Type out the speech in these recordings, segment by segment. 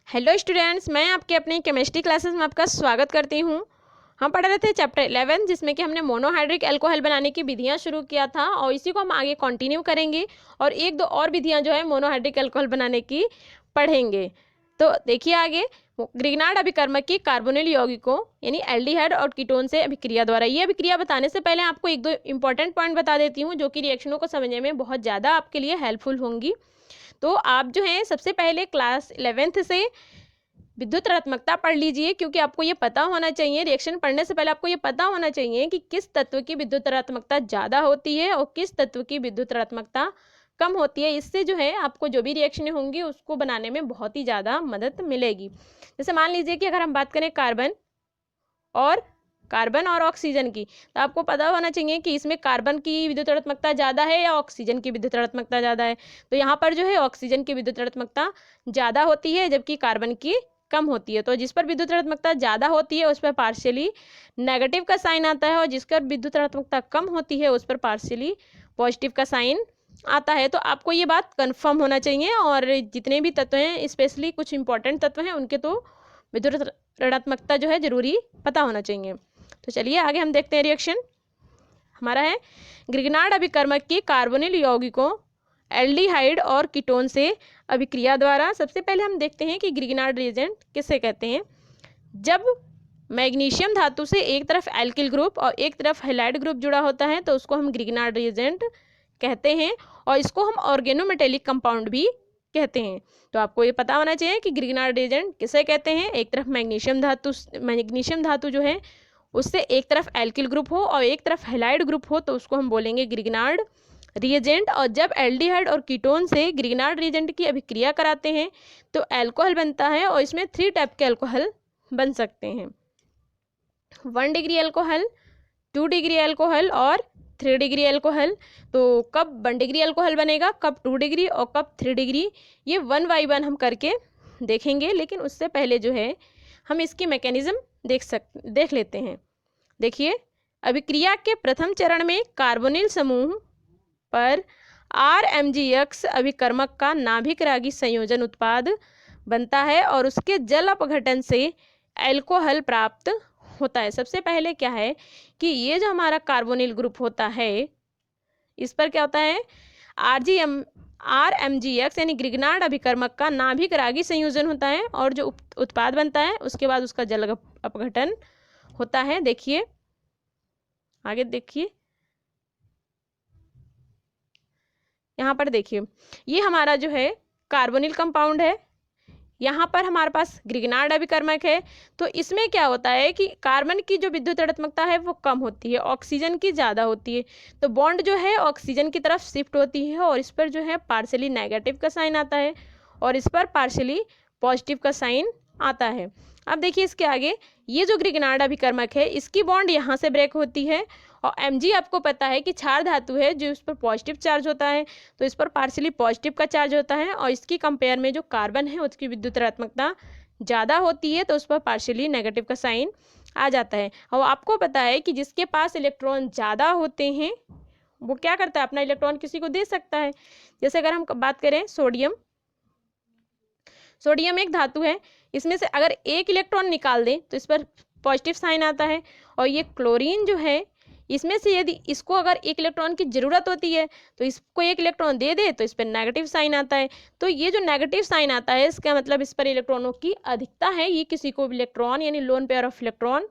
Hello students, मैं आपके अपनी केमिस्ट्री क्लासेस में आपका स्वागत करती हूँ। हम पढ़ रहे थे चैप्टर 11 जिसमें कि हमने मोनोहाइड्रिक अल्कोहल बनाने की विधियाँ शुरू किया था और इसी को हम आगे कंटिन्यू करेंगे और एक दो और विधियाँ जो है मोनोहाइड्रिक अल्कोहल बनाने की पढ़ेंगे। तो देखिए आगे, ग्रिग्नार्ड अभिकर्मक की कार्बोनिल यौगिकों यानी एल्डिहाइड और कीटोन से अभिक्रिया द्वारा। ये अभिक्रिया बताने से पहले आपको एक दो इंपॉर्टेंट पॉइंट बता देती हूँ जो कि रिएक्शनों को समझने में बहुत ज़्यादा आपके लिए हेल्पफुल होंगी। तो आप जो है सबसे पहले क्लास 11th से विद्युत ऋणात्मकता पढ़ लीजिए, क्योंकि आपको ये पता होना चाहिए, रिएक्शन पढ़ने से पहले आपको ये पता होना चाहिए कि किस तत्व की विद्युत ऋणात्मकता ज़्यादा होती है और किस तत्व की विद्युत ऋणात्मकता कम होती है। इससे जो है आपको जो भी रिएक्शन होंगी उसको बनाने में बहुत ही ज़्यादा मदद मिलेगी। जैसे मान लीजिए कि अगर हम बात करें कार्बन और ऑक्सीजन की, तो आपको पता होना चाहिए कि इसमें कार्बन की विद्युत ऋणात्मकता ज़्यादा है या ऑक्सीजन की विद्युत ऋणात्मकता ज़्यादा है। तो यहाँ पर जो है ऑक्सीजन की विद्युत ऋणात्मकता ज़्यादा होती है जबकि कार्बन की कम होती है। तो जिस पर विद्युत ऋणात्मकता ज़्यादा होती है उस पर पार्शियली नेगेटिव का साइन आता है और जिस पर विद्युत ऋणात्मकता कम होती है उस पर पार्शियली पॉजिटिव का साइन आता है। तो आपको ये बात कंफर्म होना चाहिए और जितने भी तत्व हैं, स्पेशली कुछ इंपॉर्टेंट तत्व हैं, उनके तो विद्युत ऋणात्मकता जो है जरूरी पता होना चाहिए। तो चलिए आगे हम देखते हैं। रिएक्शन हमारा है ग्रिग्नार्ड अभिकर्मक की कार्बोनिल यौगिकों एल्डिहाइड और कीटोन से अभिक्रिया द्वारा। सबसे पहले हम देखते हैं कि ग्रिग्नार्ड रिएजेंट किसे कहते हैं। जब मैग्नीशियम धातु से एक तरफ एल्किल ग्रुप और एक तरफ हैलाइड ग्रुप जुड़ा होता है तो उसको हम ग्रिग्नार्ड रिएजेंट कहते हैं और इसको हम ऑर्गेनोमेटेलिक कंपाउंड भी कहते हैं। तो आपको ये पता होना चाहिए कि ग्रिग्नार्ड रिएजेंट किसे कहते हैं। एक तरफ मैग्नीशियम धातु जो है उससे एक तरफ एल्किल ग्रुप हो और एक तरफ हैलाइड ग्रुप हो तो उसको हम बोलेंगे ग्रिग्नार्ड रिएजेंट। और जब एल्डिहाइड और कीटोन से ग्रिग्नार्ड रिएजेंट की अभिक्रिया कराते हैं तो अल्कोहल बनता है और इसमें 3 टाइप के अल्कोहल बन सकते हैं, 1 डिग्री अल्कोहल, 2 डिग्री अल्कोहल और 3 डिग्री अल्कोहल। तो कब 1 डिग्री अल्कोहल बनेगा, कब 2 डिग्री और कब 3 डिग्री, ये 1 बाई 1 हम करके देखेंगे। लेकिन उससे पहले जो है हम इसकी मैकेनिज्म देख लेते हैं। देखिए, अभिक्रिया के प्रथम चरण में कार्बोनिल समूह पर RMgX अभिकर्मक का नाभिक रागी संयोजन उत्पाद बनता है और उसके जल अपघटन से अल्कोहल प्राप्त होता है। सबसे पहले क्या है कि ये जो हमारा कार्बोनिल ग्रुप होता है इस पर क्या होता है, RMgX यानी ग्रिग्नार्ड अभिकर्मक का नाभिक रागी संयोजन होता है और जो उत्पाद बनता है उसके बाद उसका जल अपघटन होता है। देखिए आगे, देखिए यहाँ पर देखिए, ये हमारा जो है कार्बोनिल कंपाउंड है, यहाँ पर हमारे पास ग्रिग्नार्ड अभिकर्मक है। तो इसमें क्या होता है कि कार्बन की जो विद्युत ऋणात्मकता है वो कम होती है, ऑक्सीजन की ज़्यादा होती है। तो बॉन्ड जो है ऑक्सीजन की तरफ शिफ्ट होती है और इस पर जो है पार्शियली नेगेटिव का साइन आता है और इस पर पार्शियली पॉजिटिव का साइन आता है। अब देखिए इसके आगे, ये जो ग्रिग्नार्ड अभिकर्मक है इसकी बॉन्ड यहाँ से ब्रेक होती है और Mg आपको पता है कि क्षार धातु है जो इस पर पॉजिटिव चार्ज होता है, तो इस पर पार्शियली पॉजिटिव का चार्ज होता है और इसकी कंपेयर में जो कार्बन है उसकी विद्युत ऋणात्मकता ज़्यादा होती है तो उस पर पार्शियली नेगेटिव का साइन आ जाता है। और आपको पता है कि जिसके पास इलेक्ट्रॉन ज़्यादा होते हैं वो क्या करता है, अपना इलेक्ट्रॉन किसी को दे सकता है। जैसे अगर हम बात करें सोडियम एक धातु है, इसमें से अगर एक इलेक्ट्रॉन निकाल दें तो इस पर पॉजिटिव साइन आता है। और ये क्लोरीन जो है इसमें से यदि इसको अगर एक इलेक्ट्रॉन की ज़रूरत होती है तो इसको एक इलेक्ट्रॉन दे दे तो इस पर नेगेटिव साइन आता है। तो ये जो नेगेटिव साइन आता है इसका मतलब इस पर इलेक्ट्रॉनों की अधिकता है, ये किसी को इलेक्ट्रॉन यानी लोन पेयर ऑफ इलेक्ट्रॉन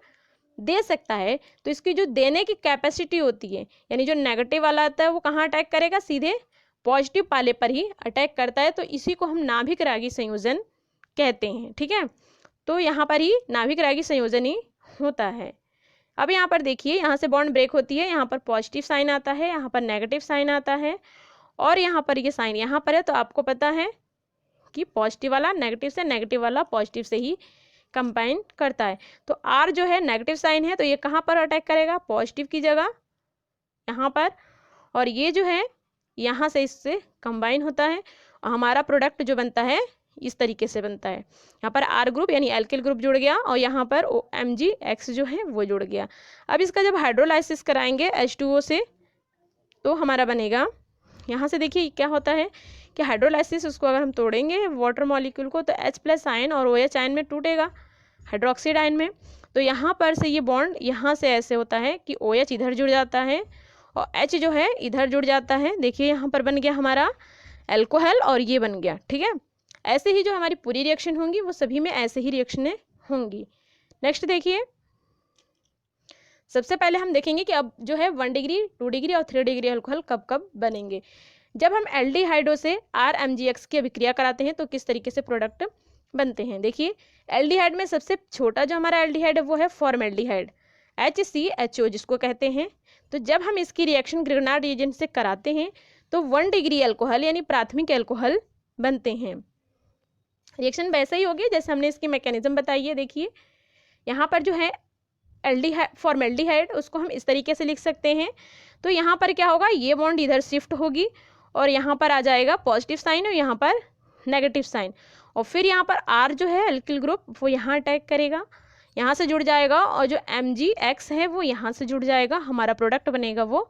दे सकता है। तो इसकी जो देने की कैपेसिटी होती है यानी जो नेगेटिव वाला आता है वो कहाँ अटैक करेगा, सीधे पॉजिटिव वाले पर ही अटैक करता है। तो इसी को हम नाभिक रागी संयोजन कहते हैं। ठीक है, तो यहाँ पर ही नाभिक रागी संयोजन ही होता है। अब यहाँ पर देखिए, यहाँ से बॉन्ड ब्रेक होती है, यहाँ पर पॉजिटिव साइन आता है, यहाँ पर नेगेटिव साइन आता है और यहाँ पर ये साइन यहाँ पर है। तो आपको पता है कि पॉजिटिव वाला नेगेटिव से, नेगेटिव वाला पॉजिटिव से ही कंबाइन करता है। तो R जो है नेगेटिव साइन है तो ये कहाँ पर अटैक करेगा, पॉजिटिव की जगह यहाँ पर, और ये जो है यहाँ से इससे कंबाइन होता है और हमारा प्रोडक्ट जो बनता है इस तरीके से बनता है। यहाँ पर R ग्रुप यानी एल्किल ग्रुप जुड़ गया और यहाँ पर MgX जो है वो जुड़ गया। अब इसका जब हाइड्रोलाइसिस कराएंगे H2O से तो हमारा बनेगा, यहाँ से देखिए क्या होता है कि हाइड्रोलाइसिस उसको अगर हम तोड़ेंगे वाटर मॉलिक्यूल को तो H+ आयन और OH आयन में टूटेगा हाइड्रोक्साइड आयन में। तो यहाँ पर से ये बॉन्ड यहाँ से ऐसे होता है कि OH इधर जुड़ जाता है और H जो है इधर जुड़ जाता है। देखिए यहाँ पर बन गया हमारा एल्कोहल और ये बन गया, ठीक है। ऐसे ही जो हमारी पूरी रिएक्शन होंगी वो सभी में ऐसे ही रिएक्शनें होंगी। नेक्स्ट देखिए, सबसे पहले हम देखेंगे कि अब जो है 1 डिग्री 2 डिग्री और 3 डिग्री अल्कोहल कब कब बनेंगे। जब हम एल्डिहाइडो से RMgX की अभिक्रिया कराते हैं तो किस तरीके से प्रोडक्ट बनते हैं। देखिए एल्डिहाइड में सबसे छोटा जो हमारा एल्डिहाइड है वो है फॉर्मेल्डिहाइड HCHO जिसको कहते हैं। तो जब हम इसकी रिएक्शन ग्रिग्नार्ड रिएजेंट से कराते हैं तो 1 डिग्री अल्कोहल यानी प्राथमिक अल्कोहल बनते हैं। रिएक्शन वैसे ही होगी जैसे हमने इसकी मैकेनिज्म बताई है। देखिए यहाँ पर जो है फॉर्मेल्डिहाइड उसको हम इस तरीके से लिख सकते हैं। तो यहाँ पर क्या होगा, ये बॉन्ड इधर शिफ्ट होगी और यहाँ पर आ जाएगा पॉजिटिव साइन और यहाँ पर नेगेटिव साइन, और फिर यहाँ पर R जो है एल्किल ग्रुप वो यहाँ अटैक करेगा, यहाँ से जुड़ जाएगा, और जो MgX है वो यहाँ से जुड़ जाएगा। हमारा प्रोडक्ट बनेगा वो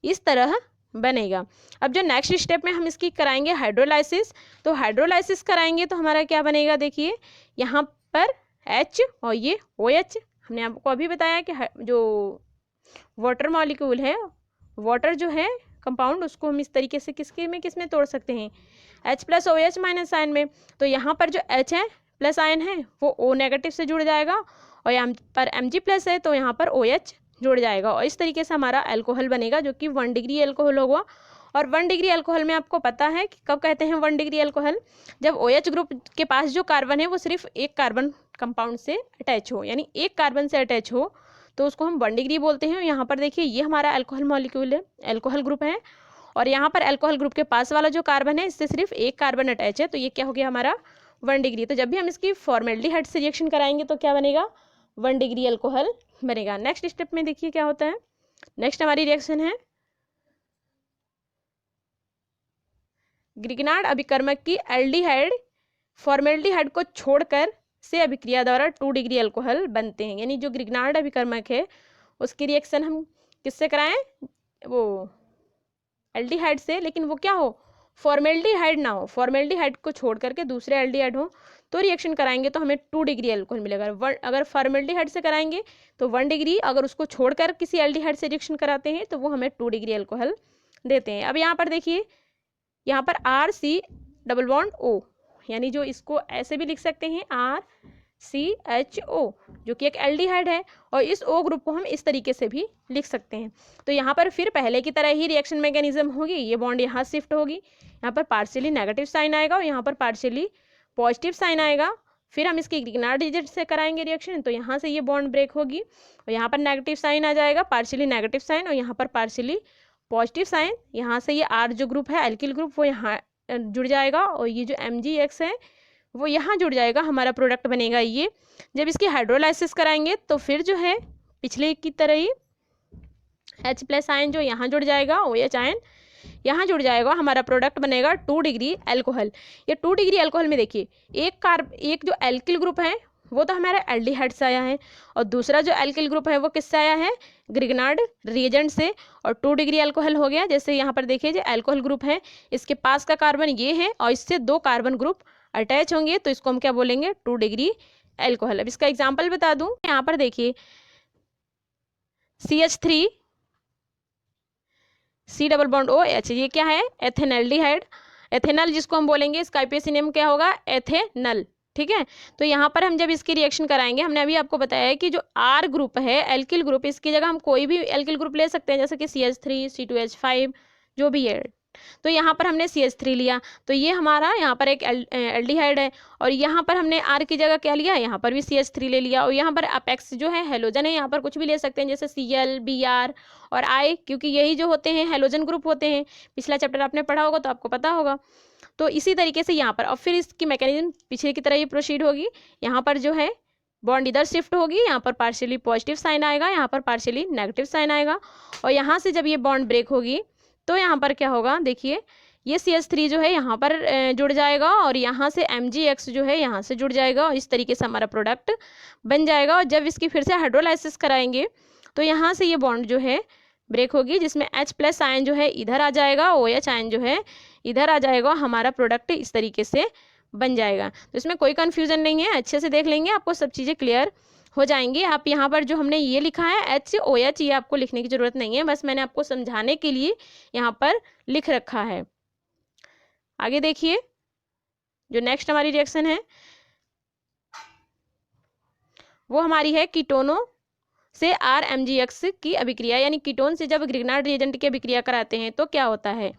इस तरह बनेगा। अब जो नेक्स्ट स्टेप में हम इसकी कराएंगे हाइड्रोलाइसिस, तो हाइड्रोलाइसिस कराएंगे तो हमारा क्या बनेगा। देखिए यहाँ पर H और ये OH, हमने आपको अभी बताया कि जो वाटर मॉलिक्यूल है, वाटर जो है कंपाउंड, उसको हम इस तरीके से किस में तोड़ सकते हैं, H+ OH- आयन में। तो यहाँ पर जो H है प्लस आयन है वो O नेगेटिव से जुड़ जाएगा और यहाँ पर Mg+ है तो यहाँ पर OH जुड़ जाएगा, और इस तरीके से हमारा अल्कोहल बनेगा जो कि 1 डिग्री अल्कोहल होगा। और 1 डिग्री अल्कोहल में आपको पता है कि कब कहते हैं 1 डिग्री अल्कोहल, जब OH ग्रुप के पास जो कार्बन है वो सिर्फ एक कार्बन कंपाउंड से अटैच हो, यानी एक कार्बन से अटैच हो तो उसको हम 1 डिग्री बोलते हैं। यहाँ पर देखिए ये हमारा अल्कोहल मॉलिक्यूल है, अल्कोहल ग्रुप है, और यहाँ पर अल्कोहल ग्रुप के पास वाला जो कार्बन है इससे सिर्फ एक कार्बन अटैच है, तो ये क्या हो गया हमारा 1 डिग्री। तो जब भी हम इसकी फॉर्मेल्डिहाइड से रिएक्शन कराएंगे तो क्या बनेगा, 1 डिग्री अल्कोहल बनेगा। नेक्स्ट स्टेप में देखिए क्या होता है। नेक्स्ट हमारी रिएक्शन है ग्रिग्नार्ड अभिकर्मक की एल्डिहाइड फॉर्मेल्डिहाइड को छोड़कर से अभिक्रिया द्वारा 2 डिग्री अल्कोहल बनते हैं। यानी जो ग्रिग्नार्ड अभिकर्मक है उसकी रिएक्शन हम किससे कराएं, वो एल्डिहाइड से, लेकिन वो क्या हो, फॉर्मेल्डिहाइड ना हो, फॉर्मेल्डिहाइड को छोड़ करके दूसरे एल्डिहाइड हो तो रिएक्शन कराएंगे तो हमें 2 डिग्री अल्कोहल मिलेगा। अगर फॉर्मेल्डिहाइड से कराएंगे तो 1 डिग्री, अगर उसको छोड़कर किसी एल्डिहाइड से रिएक्शन कराते हैं तो वो हमें 2 डिग्री अल्कोहल देते हैं। अब यहाँ पर देखिए, यहाँ पर RC⸻O, यानी जो इसको ऐसे भी लिख सकते हैं RCHO, जो कि एक एल्डिहाइड है, और इस O ग्रुप को हम इस तरीके से भी लिख सकते हैं। तो यहाँ पर फिर पहले की तरह ही रिएक्शन मैकेनिज्म होगी, ये बॉन्ड यहाँ शिफ्ट होगी, यहाँ पर पार्शियली नेगेटिव साइन आएगा और यहाँ पर पार्शियली पॉजिटिव साइन आएगा। फिर हम इसकी ग्रिग्नार्ड रिएजेंट से कराएंगे रिएक्शन, तो यहाँ से ये बॉन्ड ब्रेक होगी और यहाँ पर नेगेटिव साइन आ जाएगा, पार्शियली नेगेटिव साइन, और यहाँ पर पार्शियली पॉजिटिव साइन। यहाँ से ये R जो ग्रुप है एल्किल ग्रुप वो यहाँ जुड़ जाएगा और ये जो MgX है वो यहाँ जुड़ जाएगा, हमारा प्रोडक्ट बनेगा ये। जब इसकी हाइड्रोलाइसिस कराएंगे तो फिर जो है पिछले की तरह ही H+ आयन जो यहाँ जुड़ जाएगा, OH आयन यहाँ जुड़ जाएगा, हमारा प्रोडक्ट बनेगा 2 डिग्री अल्कोहल। ये 2 डिग्री अल्कोहल में देखिए एक जो एल्किल ग्रुप है वो तो हमारा एल्डिहाइड से आया है, और दूसरा जो एल्किल ग्रुप है वो किससे आया है, ग्रिग्नार्ड रिएजेंट से, और 2 डिग्री अल्कोहल हो गया। जैसे यहाँ पर देखिए जो अल्कोहल ग्रुप है इसके पास का कार्बन ये है और इससे 2 कार्बन ग्रुप अटैच होंगे तो इसको हम क्या बोलेंगे, 2 डिग्री अल्कोहल। अब इसका एग्जाम्पल बता दूं, यहाँ पर देखिए CH3 C⸻OH, ये क्या है, एथेनल्डिहाइड, एथेनल जिसको हम बोलेंगे, इसका IUPAC नेम क्या होगा, एथेनल, ठीक है। तो यहाँ पर हम जब इसकी रिएक्शन कराएंगे, हमने अभी आपको बताया है कि जो R ग्रुप है एल्किल ग्रुप, इसकी जगह हम कोई भी एल्किल ग्रुप ले सकते हैं, जैसे कि CH3 C2H5 जो भी है। तो यहाँ पर हमने CH3 लिया तो ये हमारा यहाँ पर एक एल्डिहाइड है, और यहाँ पर हमने R की जगह क्या लिया, यहाँ पर भी CH3 ले लिया, और यहाँ पर अपेक्स जो है हेलोजन है, यहाँ पर कुछ भी ले सकते हैं जैसे Cl Br और I, क्योंकि यही जो होते हैं हेलोजन ग्रुप होते हैं। पिछला चैप्टर आपने पढ़ा होगा तो आपको पता होगा। तो इसी तरीके से यहाँ पर, और फिर इसकी मैकेनिज्म पीछे की तरह ये प्रोसीड होगी। यहाँ पर जो है बॉन्ड इधर शिफ्ट होगी, यहाँ पर पार्शियली पॉजिटिव साइन आएगा, यहाँ पर पार्शियली नेगेटिव साइन आएगा, और यहाँ से जब ये बॉन्ड ब्रेक होगी तो यहाँ पर क्या होगा, देखिए ये CH3 जो है यहाँ पर जुड़ जाएगा और यहाँ से MgX जो है यहाँ से जुड़ जाएगा, और इस तरीके से हमारा प्रोडक्ट बन जाएगा। और जब इसकी फिर से हाइड्रोलाइसिस कराएंगे तो यहाँ से ये बॉन्ड जो है ब्रेक होगी, जिसमें H+ आयन जो है इधर आ जाएगा, OH आयन जो है इधर आ जाएगा, हमारा प्रोडक्ट इस तरीके से बन जाएगा। तो इसमें कोई कन्फ्यूज़न नहीं है, अच्छे से देख लेंगे आपको सब चीज़ें क्लियर हो जाएंगी। आप यहाँ पर जो हमने ये लिखा है HOH, ये आपको लिखने की ज़रूरत नहीं है, बस मैंने आपको समझाने के लिए यहाँ पर लिख रखा है। आगे देखिए, जो नेक्स्ट हमारी रिएक्शन है वो हमारी है कीटोनों से RMgX की अभिक्रिया, यानी कीटोन से जब ग्रिग्नार्ड रिएजेंट की अभिक्रिया कराते हैं तो क्या होता है।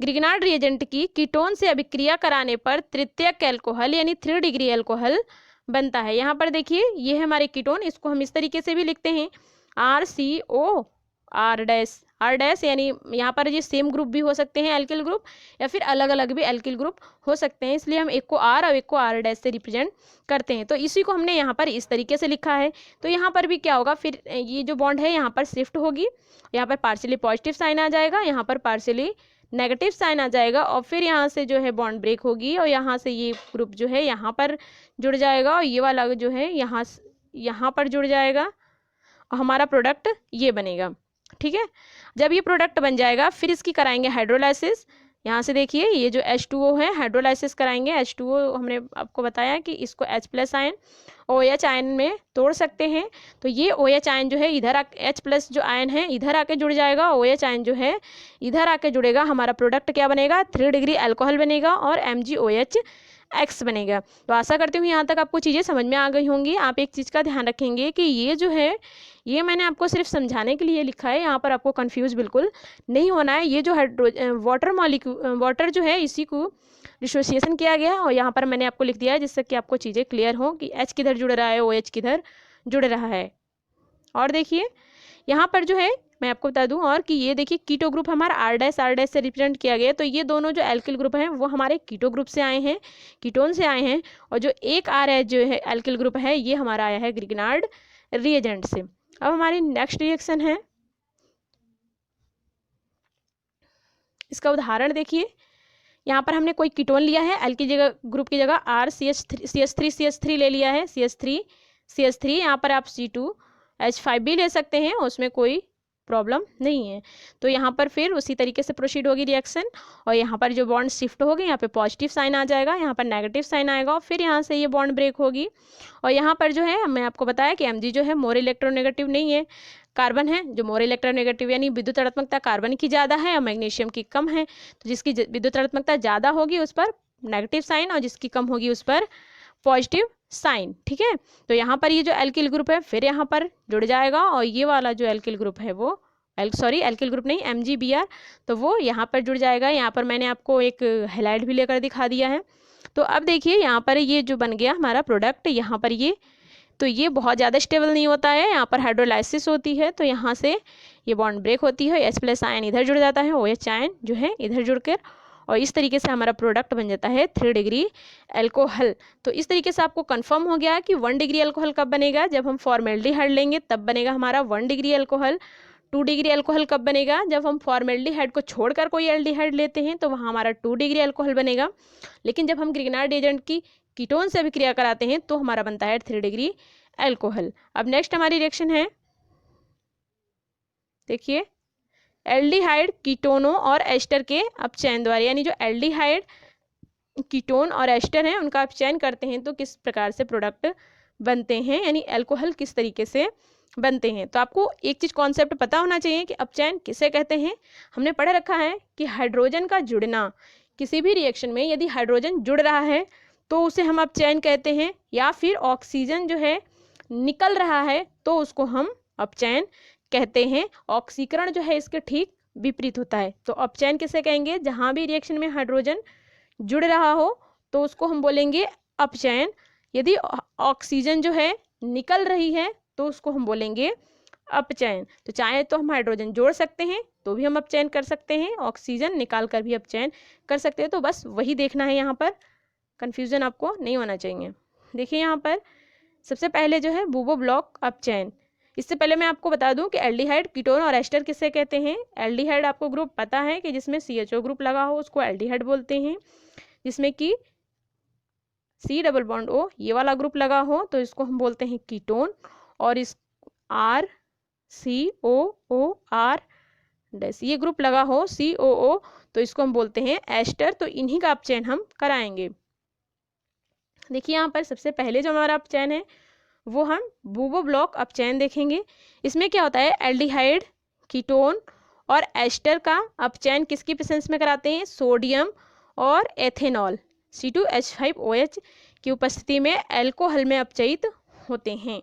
ग्रिग्नार्ड रिएजेंट की कीटोन से अभिक्रिया कराने पर तृतीयक एल्कोहल यानी 3 डिग्री एल्कोहल बनता है। यहाँ पर देखिए, ये है हमारे कीटोन, इसको हम इस तरीके से भी लिखते हैं RCO R डैश, यानी यहाँ पर ये सेम ग्रुप भी हो सकते हैं एल्किल ग्रुप, या फिर अलग अलग भी एल्किल ग्रुप हो सकते हैं, इसलिए हम एक को R और एक को R डैश से रिप्रेजेंट करते हैं। तो इसी को हमने यहाँ पर इस तरीके से लिखा है। तो यहाँ पर भी क्या होगा, फिर ये जो बॉन्ड है यहाँ पर शिफ्ट होगी, यहाँ पर पार्शियली पॉजिटिव साइन आ जाएगा, यहाँ पर पार्शियली नेगेटिव साइन आ जाएगा, और फिर यहाँ से जो है बॉन्ड ब्रेक होगी और यहाँ से ये ग्रुप जो है यहाँ पर जुड़ जाएगा और ये वाला जो है यहाँ पर जुड़ जाएगा और हमारा प्रोडक्ट ये बनेगा। ठीक है, जब ये प्रोडक्ट बन जाएगा फिर इसकी कराएंगे हाइड्रोलाइसिस। यहाँ से देखिए, ये जो H2O है हाइड्रोलाइसिस कराएंगे। H2O हमने आपको बताया कि इसको H+ आयन OH आयन में तोड़ सकते हैं। तो ये OH आयन जो है इधर H+ जो आयन है इधर आके जुड़ जाएगा, OH आयन जो है इधर आके जुड़ेगा, हमारा प्रोडक्ट क्या बनेगा, 3 डिग्री अल्कोहल बनेगा और MgOH बनेगा। तो आशा करती हूँ यहाँ तक आपको चीज़ें समझ में आ गई होंगी। आप एक चीज़ का ध्यान रखेंगे कि ये जो है ये मैंने आपको सिर्फ समझाने के लिए लिखा है, यहाँ पर आपको कंफ्यूज बिल्कुल नहीं होना है। ये जो वाटर जो है इसी को डिसोसिएशन किया गया है और यहाँ पर मैंने आपको लिख दिया है जिससे कि आपको चीज़ें क्लियर हो कि H किधर जुड़ रहा है, OH किधर जुड़ रहा है। और देखिए यहाँ पर जो है मैं आपको बता दूं और कि ये देखिए कीटो ग्रुप हमारा R डैश से रिप्रेजेंट किया गया है। तो ये दोनों जो एल्किल ग्रुप हैं वो हमारे कीटो ग्रुप से आए हैं, कीटोन से आए हैं, और जो एक R है जो है एल्किल ग्रुप है ये हमारा आया है ग्रिग्नार्ड रिएजेंट से। अब हमारी नेक्स्ट रिएक्शन है, इसका उदाहरण देखिए। यहाँ पर हमने कोई कीटोन लिया है, एल्किल जगह ग्रुप की जगह CH3 ले लिया है, CH3 यहाँ पर आप C2H5 भी ले सकते हैं, उसमें कोई प्रॉब्लम नहीं है। तो यहाँ पर फिर उसी तरीके से प्रोसीड होगी रिएक्शन और यहाँ पर जो बॉन्ड शिफ्ट होगी यहाँ पे पॉजिटिव साइन आ जाएगा, यहाँ पर नेगेटिव साइन आएगा और फिर यहाँ से ये बॉन्ड ब्रेक होगी। और यहाँ पर जो है मैं आपको बताया कि Mg जो है मोर इलेक्ट्रोनेगेटिव नहीं है, कार्बन है जो मोर इलेक्ट्रोनेगेटिव, यानी विद्युत ऋणात्मकता कार्बन की ज़्यादा है और मैग्नीशियम की कम है। तो जिसकी विद्युत ऋणात्मकता ज़्यादा होगी उस पर नेगेटिव साइन और जिसकी कम होगी उस पर पॉजिटिव साइन। ठीक है, तो यहाँ पर ये जो एल्किल ग्रुप है फिर यहाँ पर जुड़ जाएगा और ये वाला जो एल्किल ग्रुप है वो एल्किल ग्रुप नहीं MgBr, तो वो यहाँ पर जुड़ जाएगा। यहाँ पर मैंने आपको एक हैलाइड भी लेकर दिखा दिया है। तो अब देखिए यहाँ पर ये जो बन गया हमारा प्रोडक्ट, यहाँ पर ये बहुत ज़्यादा स्टेबल नहीं होता है, यहाँ पर हाइड्रोलाइसिस होती है, तो यहाँ से ये बॉन्ड ब्रेक होती है, H+ आयन इधर जुड़ जाता है, OH आयन जो है इधर जुड़कर, और इस तरीके से हमारा प्रोडक्ट बन जाता है 3 डिग्री अल्कोहल। तो इस तरीके से आपको कंफर्म हो गया कि 1 डिग्री अल्कोहल कब बनेगा, जब हम फॉर्मेल्डिहाइड लेंगे तब बनेगा हमारा 1 डिग्री अल्कोहल। 2 डिग्री अल्कोहल कब बनेगा, जब हम फॉर्मेल्डिहाइड को छोड़कर कोई एल्डिहाइड लेते हैं तो वहाँ हमारा 2 डिग्री अल्कोहल बनेगा। लेकिन जब हम ग्रिग्नार्ड एजेंट की कीटोन से अभिक्रिया कराते हैं तो हमारा बनता है 3 डिग्री अल्कोहल। अब नेक्स्ट हमारी रिएक्शन है, देखिए एल्डिहाइड कीटोनों और एस्टर के अपचयन द्वारा, यानी जो एल्डिहाइड कीटोन और एस्टर हैं उनका अपचयन करते हैं तो किस प्रकार से प्रोडक्ट बनते हैं, यानी अल्कोहल किस तरीके से बनते हैं। तो आपको एक चीज़ कॉन्सेप्ट पता होना चाहिए कि अपचयन किसे कहते हैं। हमने पढ़ रखा है कि हाइड्रोजन का जुड़ना, किसी भी रिएक्शन में यदि हाइड्रोजन जुड़ रहा है तो उसे हम अपचयन कहते हैं, या फिर ऑक्सीजन जो है निकल रहा है तो उसको हम अपचयन कहते हैं। ऑक्सीकरण जो है इसके ठीक विपरीत होता है। तो अपचयन किसे कहेंगे, जहाँ भी रिएक्शन में हाइड्रोजन जुड़ रहा हो तो उसको हम बोलेंगे अपचयन। यदि ऑक्सीजन जो है निकल रही है तो उसको हम बोलेंगे अपचयन। तो चाहे तो हम हाइड्रोजन जोड़ सकते हैं तो भी हम अपचयन कर सकते हैं, ऑक्सीजन निकाल कर भी अपचयन कर सकते हैं। तो बस वही देखना है, यहाँ पर कन्फ्यूजन आपको नहीं होना चाहिए। देखिए यहाँ पर सबसे पहले जो है बूबो ब्लॉक अपचयन। इससे पहले मैं आपको बता दूं कि एल्डिहाइड कीटोन और एस्टर किसे कहते हैं। एल्डिहाइड आपको ग्रुप पता है कि जिसमें CHO ग्रुप लगा हो उसको एल्डिहाइड बोलते हैं, जिसमें कि C+O ये वाला ग्रुप लगा हो तो इसको हम बोलते हैं कीटोन, और इस RCOOR ये ग्रुप लगा हो COO तो इसको हम बोलते हैं एस्टर। तो इन्हीं का अपचयन हम कराएंगे। देखिए यहाँ पर सबसे पहले जो हमारा अपचयन है वो हम बूबो ब्लॉक अपचयन देखेंगे। इसमें क्या होता है, एल्डिहाइड, कीटोन और एस्टर का अपचयन किसकी प्रेजेंस में कराते हैं, सोडियम और एथेनॉल C2H5OH की उपस्थिति में अल्कोहल में अपचयित होते हैं।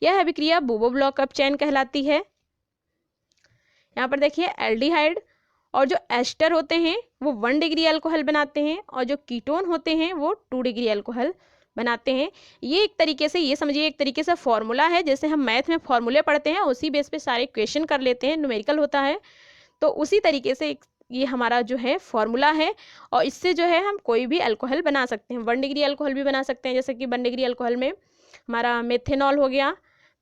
यह अभिक्रिया बूबो ब्लॉक अपचयन कहलाती है। यहाँ पर देखिए एल्डिहाइड और जो एस्टर होते हैं वो 1 डिग्री अल्कोहल बनाते हैं और जो कीटोन होते हैं वो 2 डिग्री अल्कोहल बनाते हैं। ये एक तरीके से, ये समझिए एक तरीके से फॉर्मूला है, जैसे हम मैथ में फॉर्मूले पढ़ते हैं उसी बेस पे सारे क्वेश्चन कर लेते हैं, न्यूमेरिकल होता है, तो उसी तरीके से ये हमारा जो है फॉर्मूला है और इससे जो है हम कोई भी अल्कोहल बना सकते हैं। 1 डिग्री अल्कोहल भी बना सकते हैं, जैसे कि 1 डिग्री अल्कोहल में हमारा मेथेनॉल हो गया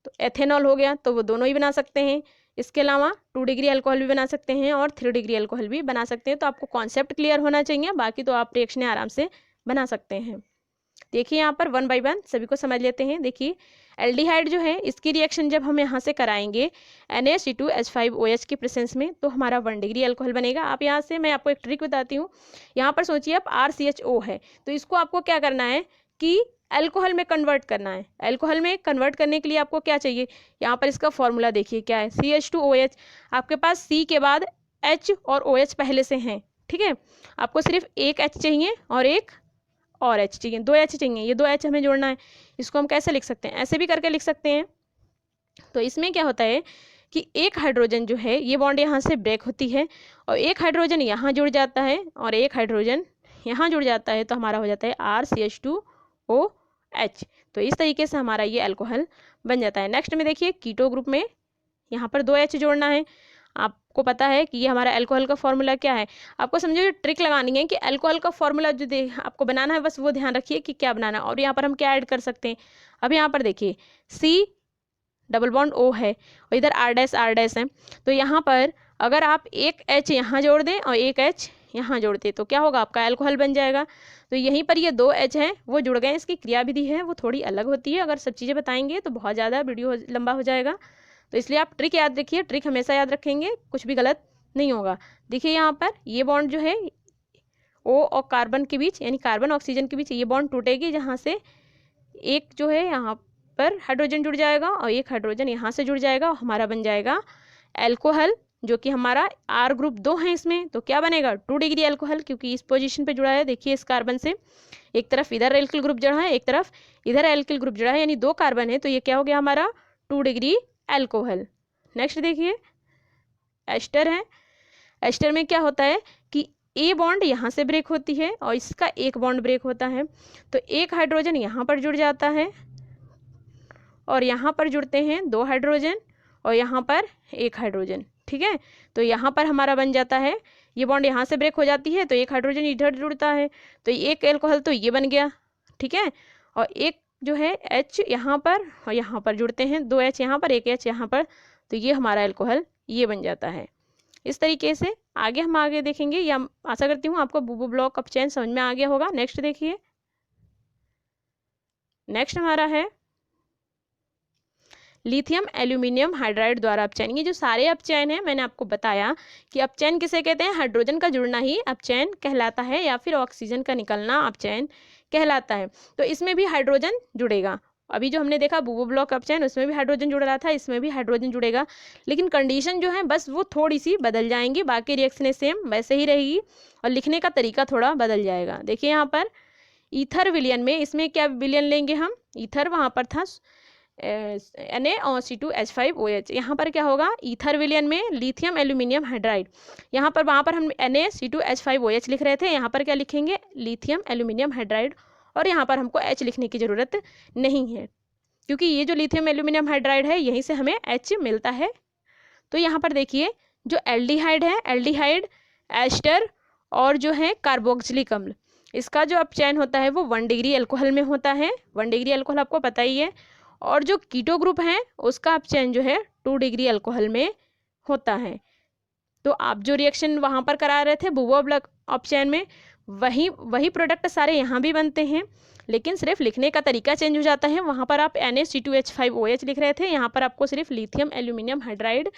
तो एथेनॉल हो गया, तो वो दोनों ही बना सकते हैं। इसके अलावा 2 डिग्री अल्कोहल भी बना सकते हैं और 3 डिग्री अल्कोहल भी बना सकते हैं। तो आपको कॉन्सेप्ट क्लियर होना चाहिए, बाकी तो आप रिएक्शन आराम से बना सकते हैं। देखिए यहाँ पर 1 बाय 1 सभी को समझ लेते हैं। देखिए एल्डिहाइड जो है इसकी रिएक्शन जब हम यहाँ से कराएंगे NaC2H5OH की प्रेजेंस में तो हमारा 1 डिग्री अल्कोहल बनेगा। आप यहाँ से मैं आपको एक ट्रिक बताती हूँ। यहाँ पर सोचिए आप RCHO है तो इसको आपको क्या करना है कि अल्कोहल में कन्वर्ट करना है। अल्कोहल में कन्वर्ट करने के लिए आपको क्या चाहिए, यहाँ पर इसका फॉर्मूला देखिए क्या है, CH2OH। आपके पास C के बाद H और OH पहले से हैं, ठीक है। आपको सिर्फ एक H चाहिए और एक और H चाहिए, 2 H चाहिए। ये 2 H हमें जोड़ना है। इसको हम कैसे लिख सकते हैं, ऐसे भी करके लिख सकते हैं। तो इसमें क्या होता है कि एक हाइड्रोजन जो है ये बॉन्ड यहाँ से ब्रेक होती है और एक हाइड्रोजन यहाँ जुड़ जाता है और एक हाइड्रोजन यहाँ जुड़ जाता है, तो हमारा हो जाता है RCH2OH। तो इस तरीके से हमारा ये अल्कोहल बन जाता है। नेक्स्ट में देखिए कीटो ग्रुप में यहाँ पर 2 H जोड़ना है। आपको पता है कि ये हमारा अल्कोहल का फॉर्मूला क्या है। आपको समझो ये ट्रिक लगानी है कि अल्कोहल का फॉर्मूला जो आपको बनाना है बस वो ध्यान रखिए कि क्या बनाना है। और यहाँ पर हम क्या ऐड कर सकते हैं, अब यहाँ पर देखिए C डबल बॉन्ड O है और इधर R डैश है। तो यहाँ पर अगर आप एक H यहाँ जोड़ दें और एक H यहाँ जोड़ दें तो क्या होगा, आपका अल्कोहल बन जाएगा। तो यहीं पर ये 2 H हैं वो जुड़ गए। इसकी क्रिया विधि है वो थोड़ी अलग होती है, अगर सब चीज़ें बताएंगे तो बहुत ज़्यादा वीडियो लंबा हो जाएगा। तो इसलिए आप ट्रिक याद रखिए, ट्रिक हमेशा याद रखेंगे, कुछ भी गलत नहीं होगा। देखिए यहाँ पर ये बॉन्ड जो है O और कार्बन के बीच यानी कार्बन ऑक्सीजन के बीच ये बॉन्ड टूटेगी, जहाँ से एक जो है यहाँ पर हाइड्रोजन जुड़ जाएगा और एक हाइड्रोजन यहाँ से जुड़ जाएगा और हमारा बन जाएगा अल्कोहल, जो कि हमारा R ग्रुप 2 है इसमें। तो क्या बनेगा, 2 डिग्री अल्कोहल, क्योंकि इस पोजीशन पे जुड़ा है। देखिए इस कार्बन से एक तरफ इधर एल्किल ग्रुप जुड़ा है, एक तरफ इधर एल्किल ग्रुप जुड़ा है, यानी 2 कार्बन है। तो ये क्या हो गया हमारा 2 डिग्री अल्कोहल। नेक्स्ट देखिए एस्टर है। एस्टर में क्या होता है कि ए बॉन्ड यहाँ से ब्रेक होती है और इसका एक बॉन्ड ब्रेक होता है, तो एक हाइड्रोजन यहाँ पर जुड़ जाता है और यहाँ पर जुड़ते हैं 2 हाइड्रोजन और यहाँ पर एक हाइड्रोजन, ठीक है। तो यहाँ पर हमारा बन जाता है, ये बॉन्ड यहाँ से ब्रेक हो जाती है तो एक हाइड्रोजन इधर जुड़ता है, तो एक अल्कोहल तो ये बन गया, ठीक है। और एक जो है H यहाँ पर और यहाँ पर जुड़ते हैं, 2 H यहाँ पर, एक H यहाँ पर, तो ये हमारा अल्कोहल ये बन जाता है। इस तरीके से आगे हम आगे देखेंगे, या आशा करती हूँ आपको बूबो ब्लॉक अपचयन समझ में आ गया होगा। नेक्स्ट देखिए, नेक्स्ट हमारा है लिथियम एल्यूमिनियम हाइड्राइड द्वारा अपचयन। ये जो सारे अपचयन हैं मैंने आपको बताया कि अपचयन किसे कहते हैं, हाइड्रोजन का जुड़ना ही अपचयन कहलाता है या फिर ऑक्सीजन का निकलना अपचयन कहलाता है। तो इसमें भी हाइड्रोजन जुड़ेगा। अभी जो हमने देखा बूबो ब्लॉक अपचयन उसमें भी हाइड्रोजन जुड़ रहा था, इसमें भी हाइड्रोजन जुड़ेगा, लेकिन कंडीशन जो है बस वो थोड़ी सी बदल जाएंगी, बाकी रिएक्शन सेम वैसे ही रहेगी और लिखने का तरीका थोड़ा बदल जाएगा। देखिए यहाँ पर ईथर विलयन में, इसमें क्या विलयन लेंगे हम, ईथर वहाँ पर था NaC2H5OH, यहाँ पर क्या होगा ईथर विलयन में लिथियम एल्यूमिनियम हाइड्राइड, यहाँ पर वहाँ पर हम NaC2H5OH लिख रहे थे, यहाँ पर क्या लिखेंगे लिथियम एल्यूमिनियम हाइड्राइड, और यहाँ पर हमको H लिखने की ज़रूरत नहीं है क्योंकि ये जो लिथियम एल्यूमिनियम हाइड्राइड है यहीं से हमें H मिलता है। तो यहाँ पर देखिए जो एल्डिहाइड है, एल्डिहाइड, एस्टर और जो है कार्बोक्सिलिक अम्ल, इसका जो अपचयन होता है वो 1 डिग्री अल्कोहल में होता है। 1 डिग्री अल्कोहल आपको पता ही है। और जो कीटो ग्रुप है उसका अपचयन जो है 2 डिग्री अल्कोहल में होता है। तो आप जो रिएक्शन वहाँ पर करा रहे थे बूबो ब्लॉक अपचयन में, वही प्रोडक्ट सारे यहाँ भी बनते हैं, लेकिन सिर्फ लिखने का तरीका चेंज हो जाता है। वहाँ पर आप NaC2H5OH लिख रहे थे, यहाँ पर आपको सिर्फ लिथियम एल्यूमिनियम हाइड्राइड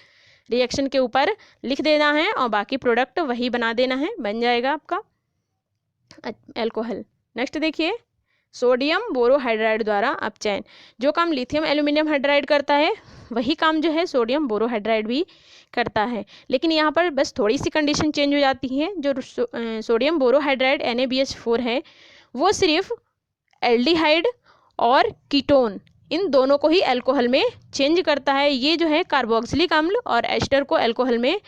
रिएक्शन के ऊपर लिख देना है और बाकी प्रोडक्ट वही बना देना है, बन जाएगा आपका एल्कोहल। नेक्स्ट देखिए, सोडियम बोरोहाइड्राइड द्वारा अपचयन। जो काम लिथियम एल्यूमिनियम हाइड्राइड करता है वही काम जो है सोडियम बोरोहाइड्राइड भी करता है, लेकिन यहाँ पर बस थोड़ी सी कंडीशन चेंज हो जाती है। जो सोडियम बोरोहाइड्राइड NaBH4 है वो सिर्फ एल्डिहाइड और कीटोन इन दोनों को ही अल्कोहल में चेंज करता है। ये जो है कार्बोक्सिलिक अम्ल और एस्टर को अल्कोहल में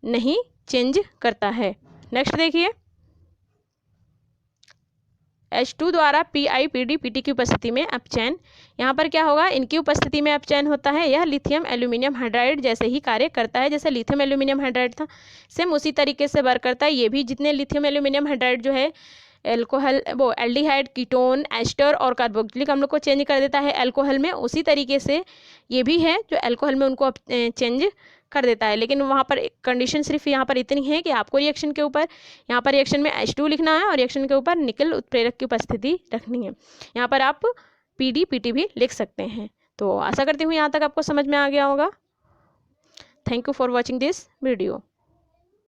नहीं चेंज करता है। नेक्स्ट देखिए, H2 द्वारा PI, PD, PT की उपस्थिति में अपचयन। यहाँ पर क्या होगा, इनकी उपस्थिति में अपचयन होता है। यह लिथियम एल्यूमिनियम हाइड्राइड जैसे ही कार्य करता है, जैसे लिथियम एल्यूमिनियम हाइड्राइड था सेम उसी तरीके से वर्क करता है। ये भी जितने लिथियम एल्यूमिनियम हाइड्राइड जो है एल्कोहल वो एल्डिहाइड, कीटोन, एस्टर और कार्बोक्सिलिक अम्ल को चेंज कर देता है अल्कोहल में, उसी तरीके से ये भी है जो अल्कोहल में उनको चेंज कर देता है। लेकिन वहाँ पर कंडीशन सिर्फ यहाँ पर इतनी है कि आपको रिएक्शन के ऊपर यहाँ पर रिएक्शन में H2 लिखना है और रिएक्शन के ऊपर निकल उत्प्रेरक की उपस्थिति रखनी है। यहाँ पर आप PD, PT भी लिख सकते हैं। तो आशा करती हूँ यहाँ तक आपको समझ में आ गया होगा। Thank you for watching this video.